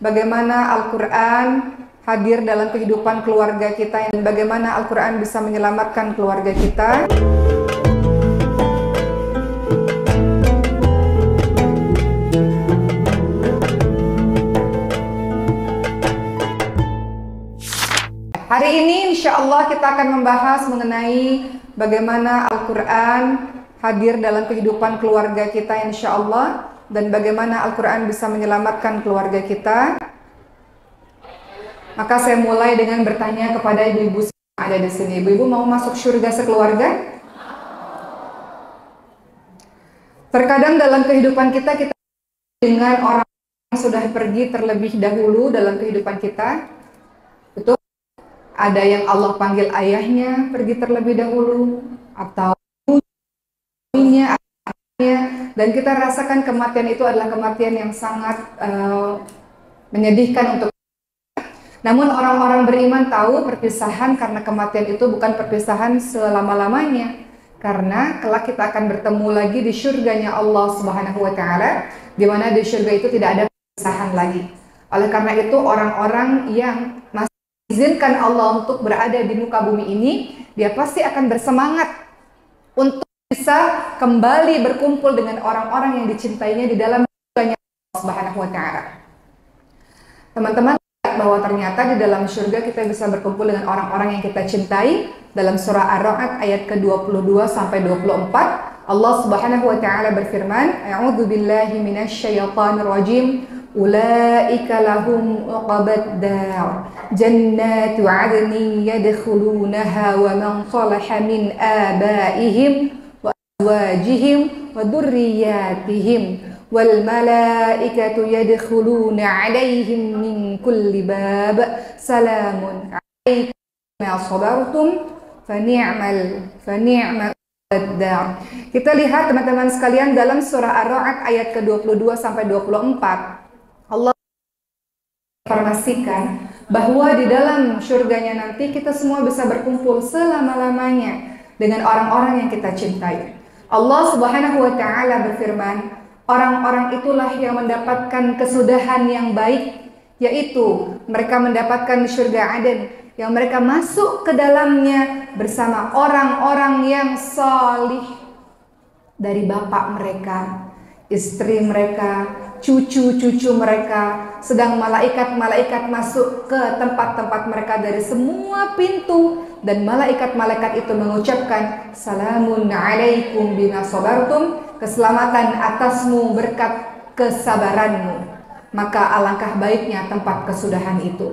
bagaimana Al-Quran hadir dalam kehidupan keluarga kita dan bagaimana Al-Quran bisa menyelamatkan keluarga kita. Hari ini insya Allah kita akan membahas mengenai bagaimana Al-Quran hadir dalam kehidupan keluarga kita insya Allah, dan bagaimana Al-Quran bisa menyelamatkan keluarga kita. Maka saya mulai dengan bertanya kepada ibu-ibu yang ada di sini. Ibu-ibu mau masuk surga sekeluarga? Terkadang dalam kehidupan kita dengan orang yang sudah pergi terlebih dahulu dalam kehidupan kita. Betul? Ada yang Allah panggil ayahnya pergi terlebih dahulu, atau ibunya, dan kita rasakan kematian itu adalah kematian yang sangat menyedihkan untuk. Namun orang-orang beriman tahu perpisahan karena kematian itu bukan perpisahan selama-lamanya, karena kelak kita akan bertemu lagi di surganya Allah Subhanahu wa Ta'ala, di mana di surga itu tidak ada perpisahan lagi. Oleh karena itu orang-orang yang masih izinkan Allah untuk berada di muka bumi ini, dia pasti akan bersemangat untuk bisa kembali berkumpul dengan orang-orang yang dicintainya di dalam surganya Allah Subhanahu wa Ta'ala. Teman-teman, bahwa ternyata di dalam surga kita bisa berkumpul dengan orang-orang yang kita cintai. Dalam surah Ar-Ra'd ayat ke-22 sampai 24, Allah Subhanahu wa Ta'ala berfirman, A'udzu billahi minasyaitonir rajim. Ulaika lahum uqbad dar jannatu 'adnin yadkhulunaha wa man salaha min abaihim wa azwajihim wa dhurriyyatihim wal malaikatu yadkhuluna 'alaihim min kulli bab salamun 'alaikum bima sabartum fa ni'mal dar. Kita lihat teman-teman sekalian dalam surah Ar-Ra'd ayat ke-22 sampai 24. Allah informasikan bahwa di dalam surganya nanti kita semua bisa berkumpul selama-lamanya dengan orang-orang yang kita cintai. Allah Subhanahu wa Ta'ala berfirman, orang-orang itulah yang mendapatkan kesudahan yang baik, yaitu mereka mendapatkan surga Aden yang mereka masuk ke dalamnya bersama orang-orang yang salih dari bapak mereka, istri mereka, cucu-cucu mereka, sedang malaikat-malaikat masuk ke tempat-tempat mereka dari semua pintu, dan malaikat-malaikat itu mengucapkan salamun alaikum bima sabartum, keselamatan atasmu berkat kesabaranmu. Maka alangkah baiknya tempat kesudahan itu.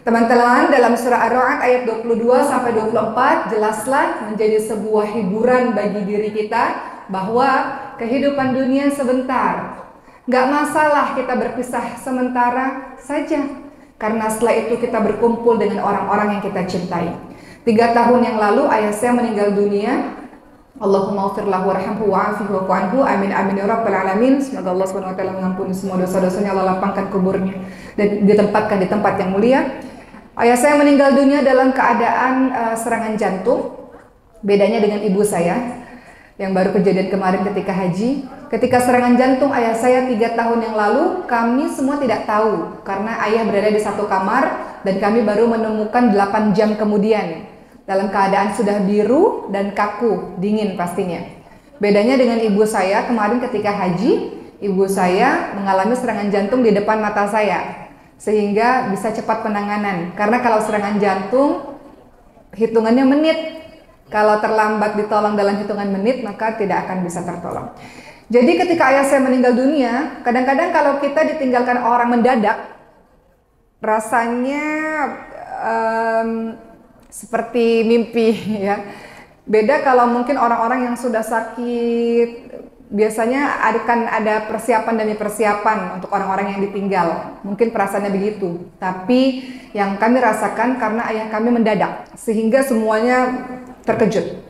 Teman-teman, dalam surah Ar-Ra'd ayat 22 sampai 24 jelaslah menjadi sebuah hiburan bagi diri kita bahwa kehidupan dunia sebentar. Gak masalah kita berpisah sementara saja, karena setelah itu kita berkumpul dengan orang-orang yang kita cintai. 3 tahun yang lalu ayah saya meninggal dunia. Allahumma ghfir lahu warhamhu wa'afihi wa'fu anhu, amin amin ya rabbal alamin. Semoga Allah Subhanahu wa Ta'ala mengampuni semua dosa-dosanya, Allah lapangkan kuburnya dan ditempatkan di tempat yang mulia. Ayah saya meninggal dunia dalam keadaan serangan jantung. Bedanya dengan ibu saya yang baru kejadian kemarin ketika haji. Ketika serangan jantung ayah saya 3 tahun yang lalu, kami semua tidak tahu karena ayah berada di satu kamar dan kami baru menemukan 8 jam kemudian dalam keadaan sudah biru dan kaku, dingin pastinya. Bedanya dengan ibu saya kemarin ketika haji, ibu saya mengalami serangan jantung di depan mata saya sehingga bisa cepat penanganan, karena kalau serangan jantung hitungannya menit. Kalau terlambat ditolong dalam hitungan menit, maka tidak akan bisa tertolong. Jadi ketika ayah saya meninggal dunia, kadang-kadang kalau kita ditinggalkan orang mendadak, rasanya seperti mimpi ya. Beda kalau mungkin orang-orang yang sudah sakit, biasanya akan ada persiapan demi persiapan untuk orang-orang yang ditinggal. Mungkin perasaannya begitu. Tapi yang kami rasakan karena ayah kami mendadak, sehingga semuanya terkejut.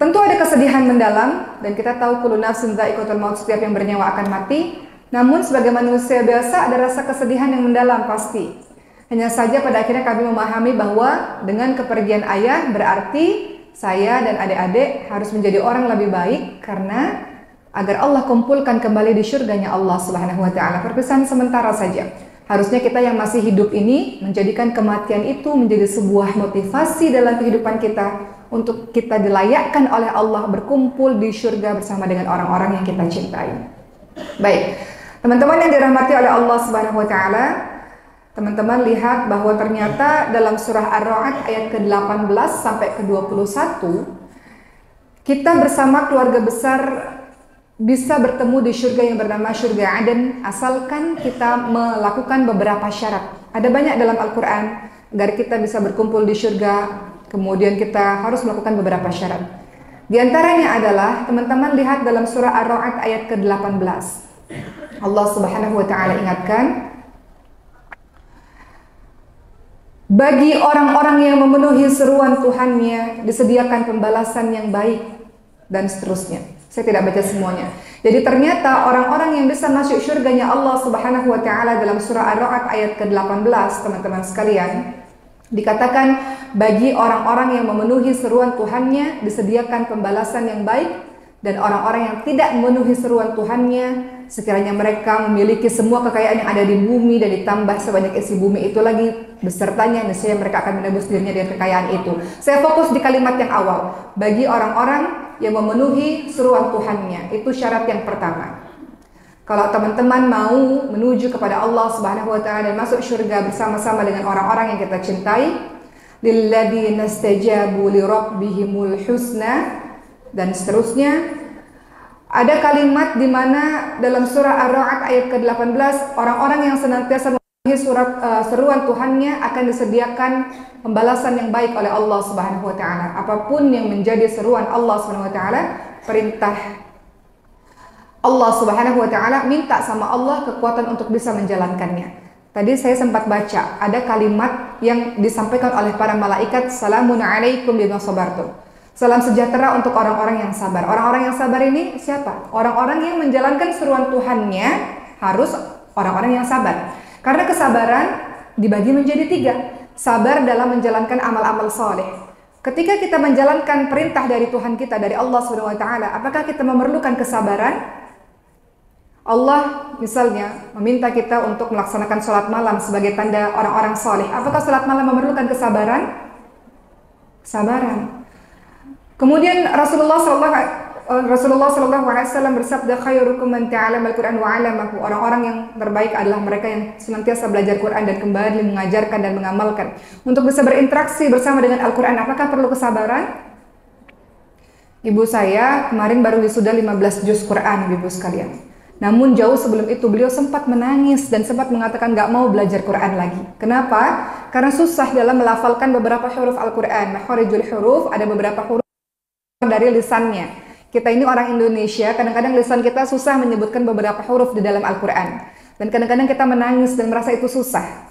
Tentu ada kesedihan mendalam, dan kita tahu kullu nafsin dha'iqatul maut, setiap yang bernyawa akan mati. Namun sebagai manusia biasa ada rasa kesedihan yang mendalam pasti. Hanya saja pada akhirnya kami memahami bahwa dengan kepergian ayah berarti saya dan adik-adik harus menjadi orang lebih baik, karena agar Allah kumpulkan kembali di surganya Allah Subhanahu wa Ta'ala. Perpisahan sementara saja. Harusnya kita yang masih hidup ini menjadikan kematian itu menjadi sebuah motivasi dalam kehidupan kita untuk kita dilayakkan oleh Allah berkumpul di surga bersama dengan orang-orang yang kita cintai. Baik, teman-teman yang dirahmati oleh Allah Subhanahu wa taala, teman-teman lihat bahwa ternyata dalam surah Ar-Ra'd ayat ke-18 sampai ke-21 kita bersama keluarga besar bisa bertemu di surga yang bernama surga Aden asalkan kita melakukan beberapa syarat. Ada banyak dalam Al-Quran agar kita bisa berkumpul di surga, kemudian kita harus melakukan beberapa syarat. Di antaranya adalah, teman-teman lihat dalam surah Ar-Ra'd ayat ke-18. Allah Subhanahu wa taala ingatkan, bagi orang-orang yang memenuhi seruan Tuhannya disediakan pembalasan yang baik, dan seterusnya. Saya tidak baca semuanya. Jadi ternyata orang-orang yang bisa masuk surganya Allah Subhanahu wa taala dalam surah Ar-Ra'd ayat ke-18, teman-teman sekalian, dikatakan bagi orang-orang yang memenuhi seruan Tuhannya disediakan pembalasan yang baik, dan orang-orang yang tidak memenuhi seruan Tuhannya, sekiranya mereka memiliki semua kekayaan yang ada di bumi dan ditambah sebanyak isi bumi itu lagi besertanya, niscaya mereka akan menebus dirinya dengan kekayaan itu. Saya fokus di kalimat yang awal, bagi orang-orang yang memenuhi seruan Tuhannya. Itu syarat yang pertama. Kalau teman-teman mau menuju kepada Allah Subhanahu wa taala dan masuk surga bersama-sama dengan orang-orang yang kita cintai, lilladzina istajabu li rabbihimul husna, dan seterusnya. Ada kalimat di mana dalam surah Ar-Ra'd ayat ke-18, orang-orang yang senantiasa memenuhi seruan Tuhannya akan disediakan pembalasan yang baik oleh Allah Subhanahu wa taala. Apapun yang menjadi seruan Allah Subhanahu wa taala, perintah Allah Subhanahu wa taala, minta sama Allah kekuatan untuk bisa menjalankannya. Tadi saya sempat baca ada kalimat yang disampaikan oleh para malaikat, salamun alaikum bima sabartum. Salam sejahtera untuk orang-orang yang sabar. Orang-orang yang sabar ini siapa? Orang-orang yang menjalankan seruan Tuhannya harus orang-orang yang sabar. Karena kesabaran dibagi menjadi 3. Sabar dalam menjalankan amal-amal soleh. Ketika kita menjalankan perintah dari Tuhan kita, dari Allah Subhanahu wa taala, apakah kita memerlukan kesabaran? Allah misalnya meminta kita untuk melaksanakan sholat malam sebagai tanda orang-orang soleh. Apakah sholat malam memerlukan kesabaran? Kesabaran. Kemudian Rasulullah sallallahu alaihi wasallam bersabda, khairukum man ta'allama al-Qur'an wa 'allamahu. Orang-orang yang terbaik adalah mereka yang senantiasa belajar Quran dan kembali mengajarkan dan mengamalkan. Untuk bisa berinteraksi bersama dengan Al-Qur'an, apakah perlu kesabaran? Ibu saya kemarin baru wisuda 15 juz Quran, Ibu sekalian. Namun jauh sebelum itu beliau sempat menangis dan sempat mengatakan gak mau belajar Quran lagi. Kenapa? Karena susah dalam melafalkan beberapa huruf Al-Quran. Makharijul huruf, ada beberapa huruf dari lisannya. Kita ini orang Indonesia, kadang-kadang lisan kita susah menyebutkan beberapa huruf di dalam Al-Quran. Dan kadang-kadang kita menangis dan merasa itu susah.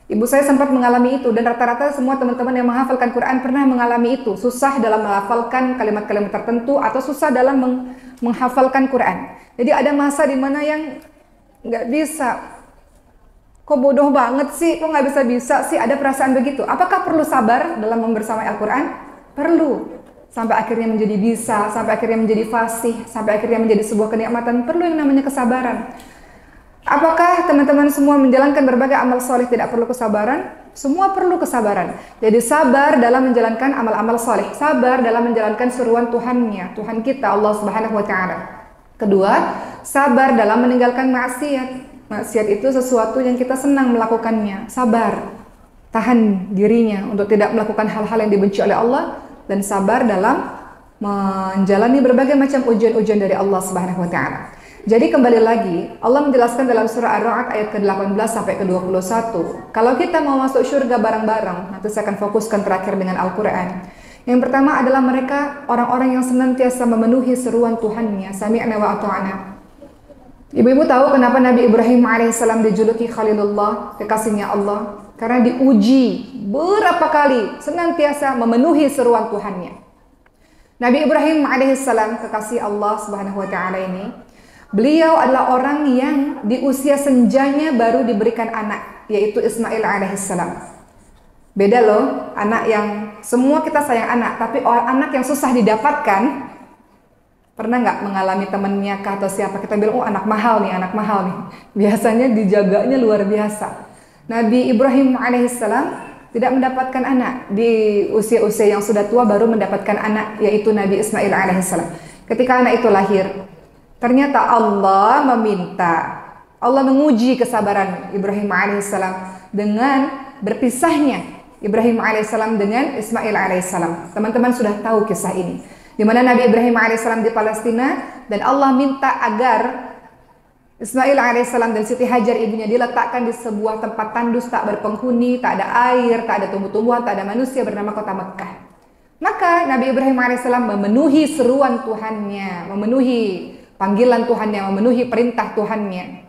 Ibu saya sempat mengalami itu, dan rata-rata semua teman-teman yang menghafalkan Quran pernah mengalami itu. Susah dalam menghafalkan kalimat-kalimat tertentu atau susah dalam menghafalkan Quran. Jadi ada masa di mana yang nggak bisa. Kok bodoh banget sih, kok nggak bisa-bisa sih, ada perasaan begitu. Apakah perlu sabar dalam membersamai Al-Quran? Perlu. Sampai akhirnya menjadi bisa, sampai akhirnya menjadi fasih, sampai akhirnya menjadi sebuah kenikmatan, perlu yang namanya kesabaran. Apakah teman-teman semua menjalankan berbagai amal soleh tidak perlu kesabaran? Semua perlu kesabaran. Jadi sabar dalam menjalankan amal-amal soleh, sabar dalam menjalankan seruan Tuhannya, Tuhan kita Allah Subhanahu wa taala. Kedua, sabar dalam meninggalkan maksiat. Maksiat itu sesuatu yang kita senang melakukannya. Sabar, tahan dirinya untuk tidak melakukan hal-hal yang dibenci oleh Allah, dan sabar dalam menjalani berbagai macam ujian-ujian dari Allah Subhanahu wa taala. Jadi kembali lagi, Allah menjelaskan dalam surah Ar-Ra'd ayat ke-18 sampai ke-21. Kalau kita mau masuk surga bareng-bareng, nanti saya akan fokuskan terakhir dengan Al-Qur'an. Yang pertama adalah mereka orang-orang yang senantiasa memenuhi seruan Tuhannya, sami'na wa ata'na. Ibu-ibu tahu kenapa Nabi Ibrahim alaihissalam dijuluki Khalilullah, kekasihnya Allah? Karena diuji berapa kali senantiasa memenuhi seruan Tuhannya. Nabi Ibrahim alaihissalam, kekasih Allah Subhanahu wa taala ini, beliau adalah orang yang di usia senjanya baru diberikan anak, yaitu Ismail alaihissalam. Beda loh, anak yang semua kita sayang anak, tapi anak yang susah didapatkan. Pernah nggak mengalami temennya kah atau siapa kita bilang, oh anak mahal nih, biasanya dijaganya luar biasa. Nabi Ibrahim alaihissalam tidak mendapatkan anak. Di usia-usia yang sudah tua baru mendapatkan anak, yaitu Nabi Ismail alaihissalam. Ketika anak itu lahir, ternyata Allah menguji kesabaran Ibrahim alaihissalam dengan berpisahnya Ibrahim alaihissalam dengan Ismail alaihissalam. Teman-teman sudah tahu kisah ini, di mana Nabi Ibrahim alaihissalam di Palestina dan Allah minta agar Ismail alaihissalam dan Siti Hajar ibunya diletakkan di sebuah tempat tandus tak berpenghuni, tak ada air, tak ada tumbuh-tumbuhan, tak ada manusia, bernama kota Mekah. Maka Nabi Ibrahim alaihissalam memenuhi seruan Tuhannya, memenuhi panggilan Tuhannya, memenuhi perintah Tuhannya.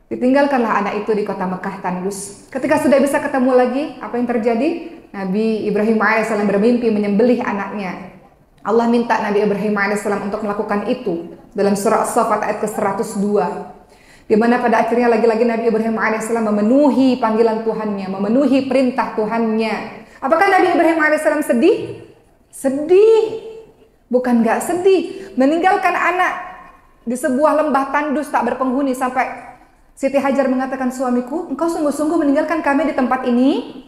Ditinggalkanlah anak itu di kota Mekah tandus. Ketika sudah bisa ketemu lagi, apa yang terjadi? Nabi Ibrahim alaihissalam bermimpi menyembelih anaknya. Allah minta Nabi Ibrahim alaihissalam untuk melakukan itu dalam surah As-Saffat ayat ke-102, di mana pada akhirnya lagi-lagi Nabi Ibrahim alaihissalam memenuhi panggilan Tuhannya, memenuhi perintah Tuhannya. Apakah Nabi Ibrahim alaihissalam sedih? Sedih. Bukan gak sedih. Meninggalkan anak di sebuah lembah tandus tak berpenghuni, sampai Siti Hajar mengatakan, suamiku, engkau sungguh-sungguh meninggalkan kami di tempat ini?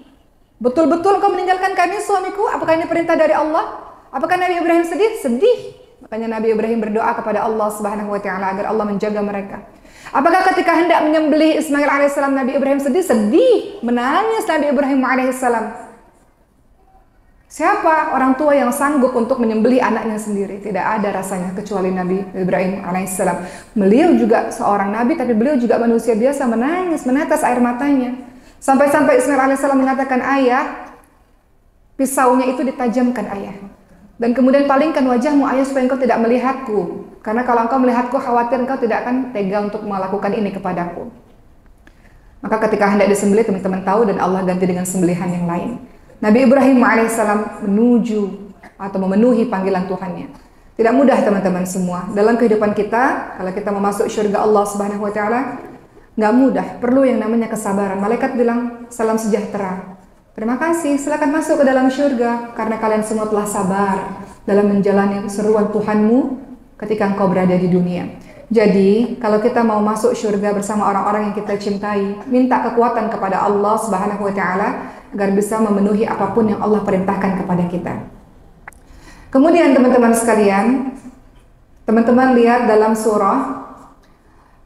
Betul-betul engkau meninggalkan kami, suamiku? Apakah ini perintah dari Allah? Apakah Nabi Ibrahim sedih? Sedih. Makanya Nabi Ibrahim berdoa kepada Allah Subhanahu wa taala agar Allah menjaga mereka. Apakah ketika hendak menyembelih Ismail alaihissalam Nabi Ibrahim sedih? Sedih. Menangis Nabi Ibrahim alaihissalam. Siapa orang tua yang sanggup untuk menyembelih anaknya sendiri? Tidak ada rasanya kecuali Nabi Ibrahim alaihissalam. Beliau juga seorang nabi, tapi beliau juga manusia biasa, menangis, menetes air matanya. Sampai-sampai Ismail alaihissalam mengatakan, ayah, pisaunya itu ditajamkan ayah. Dan kemudian palingkan wajahmu ayah supaya engkau tidak melihatku. Karena kalau engkau melihatku khawatir engkau tidak akan tega untuk melakukan ini kepadaku. Maka ketika hendak disembelih, teman-teman tahu, dan Allah ganti dengan sembelihan yang lain. Nabi Ibrahim alaihissalam menuju atau memenuhi panggilan Tuhannya. Tidak mudah teman-teman semua. Dalam kehidupan kita, kalau kita mau masuk syurga Allah Subhanahu wa taala, nggak mudah. Perlu yang namanya kesabaran. Malaikat bilang, salam sejahtera. Terima kasih, silakan masuk ke dalam syurga karena kalian semua telah sabar dalam menjalani seruan Tuhanmu ketika engkau berada di dunia. Jadi, kalau kita mau masuk syurga bersama orang-orang yang kita cintai, minta kekuatan kepada Allah Subhanahu wa taala agar bisa memenuhi apapun yang Allah perintahkan kepada kita. Kemudian teman-teman sekalian, teman-teman lihat dalam surah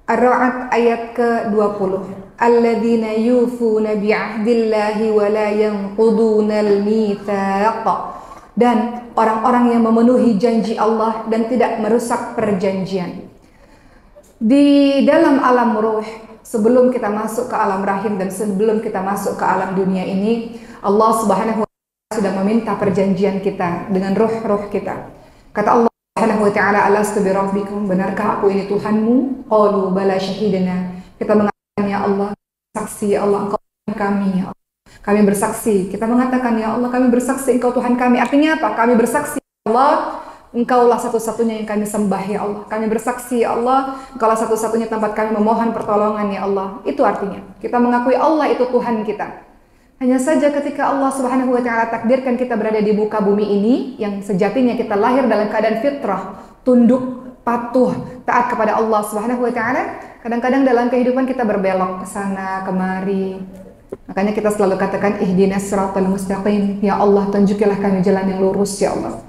Ar-Ra'd ayat ke-20. Alladzina yufuna bi'ahdillahi wa la yanqudunal mitsaq. Dan orang-orang yang memenuhi janji Allah dan tidak merusak perjanjian. Di dalam alam ruh, sebelum kita masuk ke alam rahim dan sebelum kita masuk ke alam dunia ini, Allah Subhanahu wa taala sudah meminta perjanjian kita dengan ruh-ruh kita. Kata Allah Subhanahu wa taala, alastu birabbikum, benarkah aku ini Tuhanmu? Qalu bala syahidna. Kita mengatakan, ya Allah, saksi, ya Allah, engkau Tuhan kami, ya Allah. Kami bersaksi. Kita mengatakan, ya Allah, kami bersaksi engkau Tuhan kami. Artinya apa? Kami bersaksi, ya Allah, engkaulah satu-satunya yang kami sembah, ya Allah. Kami bersaksi, ya Allah, engkaulah satu-satunya tempat kami memohon pertolongan, ya Allah. Itu artinya kita mengakui Allah itu Tuhan kita. Hanya saja ketika Allah Subhanahu wa taala takdirkan kita berada di muka bumi ini, yang sejatinya kita lahir dalam keadaan fitrah, tunduk, patuh, taat kepada Allah Subhanahu wa taala, kadang-kadang dalam kehidupan kita berbelok ke sana kemari. Makanya kita selalu katakan, ihdinas siratal mustaqim, ya Allah, tunjukilah kami jalan yang lurus, ya Allah.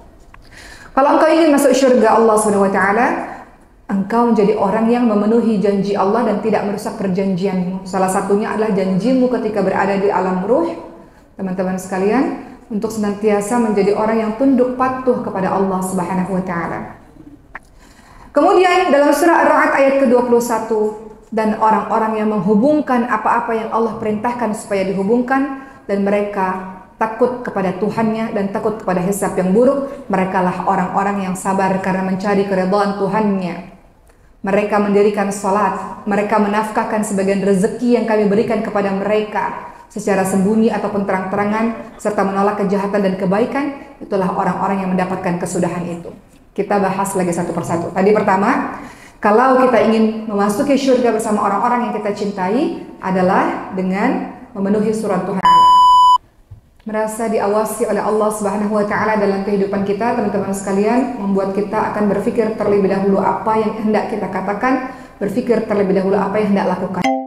Kalau engkau ingin masuk syurga Allah Subhanahu wa taala, engkau menjadi orang yang memenuhi janji Allah dan tidak merusak perjanjianmu. Salah satunya adalah janjimu ketika berada di alam ruh, teman-teman sekalian, untuk senantiasa menjadi orang yang tunduk patuh kepada Allah Subhanahu wa taala. Kemudian dalam surah Ar-Ra'd ayat ke-21, dan orang-orang yang menghubungkan apa-apa yang Allah perintahkan supaya dihubungkan, dan mereka takut kepada Tuhannya dan takut kepada hisab yang buruk, merekalah orang-orang yang sabar karena mencari keridhaan Tuhannya. Mereka mendirikan salat, mereka menafkahkan sebagian rezeki yang kami berikan kepada mereka secara sembunyi ataupun terang-terangan, serta menolak kejahatan dan kebaikan. Itulah orang-orang yang mendapatkan kesudahan itu. Kita bahas lagi satu persatu. Tadi pertama, kalau kita ingin memasuki syurga bersama orang-orang yang kita cintai adalah dengan memenuhi surat Tuhan. Merasa diawasi oleh Allah Subhanahu wa taala dalam kehidupan kita, teman-teman sekalian, membuat kita akan berpikir terlebih dahulu apa yang hendak kita katakan, berpikir terlebih dahulu apa yang hendak lakukan.